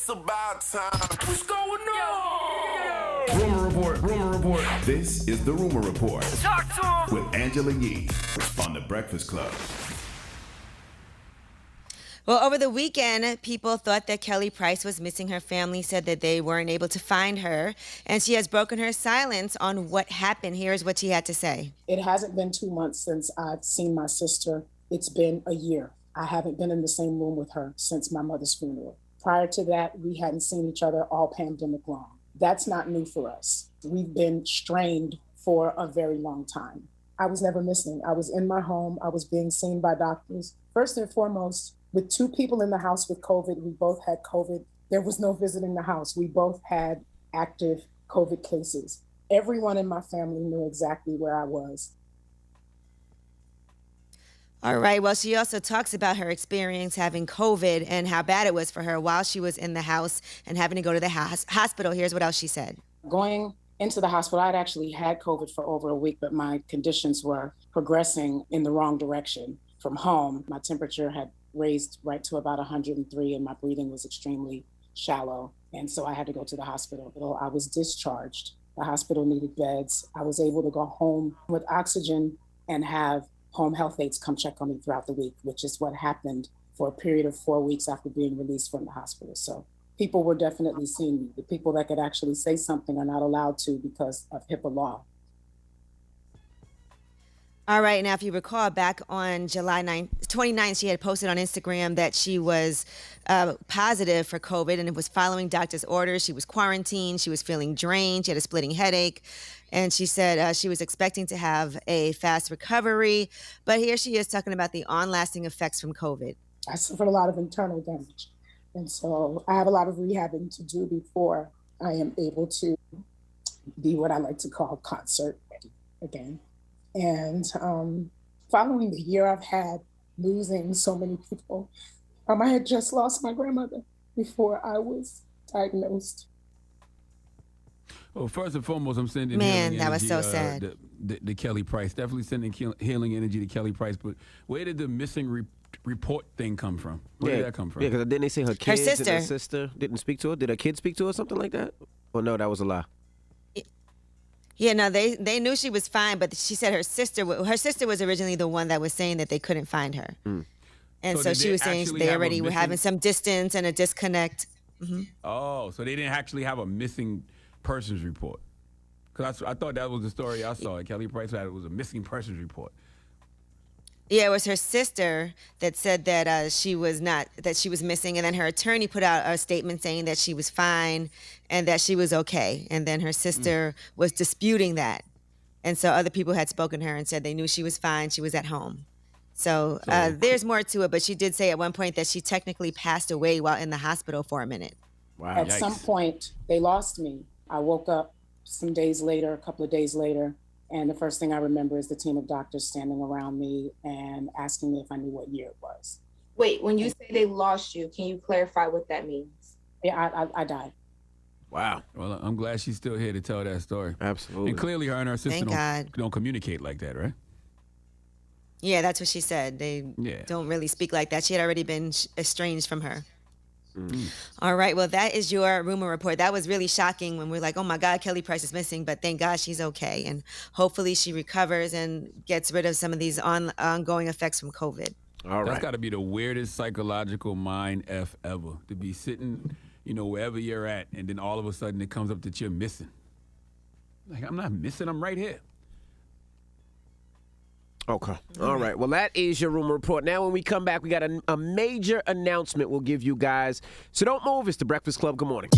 about time. What's going on? Rumor Report, Rumor Report. This is the Rumor Report. Talk to him. With Angela Yee on The Breakfast Club. Well, over the weekend, people thought that Kelly Price was missing. Her family said that they weren't able to find her, and she has broken her silence on what happened. Here's what she had to say. It hasn't been 2 months since I've seen my sister. It's been a year. I haven't been in the same room with her since my mother's funeral. Prior to that, we hadn't seen each other all pandemic long. That's not new for us. We've been strained for a very long time. I was never missing. I was in my home. I was being seen by doctors. First and foremost, with 2 people in the house with COVID, we both had COVID. There was no visiting the house. We both had active COVID cases. Everyone in my family knew exactly where I was. All right. Well, she also talks about her experience having COVID and how bad it was for her while she was in the house and having to go to the hospital. Here's what else she said. Going into the hospital, I'd actually had COVID for over a week, but my conditions were progressing in the wrong direction. From home, my temperature had raised right to about 103 and my breathing was extremely shallow. And so I had to go to the hospital. Well, I was discharged. The hospital needed beds. I was able to go home with oxygen and have home health aides come check on me throughout the week, which is what happened for a period of 4 weeks after being released from the hospital. So people were definitely seeing me. The people that could actually say something are not allowed to because of HIPAA law. All right. Now, if you recall, back on July 29th, she had posted on Instagram that she was positive for COVID and it was following doctor's orders. She was quarantined. She was feeling drained. She had a splitting headache. And she said she was expecting to have a fast recovery. But here she is talking about the on-lasting effects from COVID. I suffered a lot of internal damage. And so I have a lot of rehabbing to do before I am able to be what I like to call concert ready again. And following the year I've had losing so many people, I had just lost my grandmother before I was diagnosed. Well, first and foremost, I'm sending Man, healing that energy, was so sad. The Kelly Price. Definitely sending healing energy to Kelly Price. But where did the missing report thing come from? Where did that come from? Yeah, because didn't they say her kids sister. and her sister didn't speak to her? Did her kids speak to her or something like that? Or no, that was a lie? Yeah, no, they knew she was fine, but she said her sister was originally the one that was saying that they couldn't find her. And so she was saying they already were having some distance and a disconnect. Mm-hmm. Oh, so they didn't actually have a missing persons report. Because I thought that was the story I saw. Kelly Price had it was a missing persons report. Yeah, it was her sister that said that she was missing, and then her attorney put out a statement saying that she was fine and that she was okay. And then her sister was disputing that. And so other people had spoken to her and said they knew she was fine, she was at home. So there's more to it, but she did say at one point that she technically passed away while in the hospital for a minute. Wow. At some point, they lost me. I woke up a couple of days later, and the first thing I remember is the team of doctors standing around me and asking me if I knew what year it was. Wait, when you say they lost you, can you clarify what that means? Yeah, I died. Wow. Well, I'm glad she's still here to tell that story. Absolutely. And clearly her and her sister don't communicate like that, right? Yeah, that's what she said. They don't really speak like that. She had already been estranged from her. All right. Well, that is your rumor report. That was really shocking when we're like, oh, my God, Kelly Price is missing. But thank God she's okay. And hopefully she recovers and gets rid of some of these ongoing effects from COVID. All right. That's got to be the weirdest psychological mind F ever, to be sitting, wherever you're at, and then all of a sudden it comes up that you're missing. Like, I'm not missing. I'm right here. Okay. All right. Well, that is your rumor report. Now, when we come back, we got a major announcement we'll give you guys. So don't move. It's The Breakfast Club. Good morning.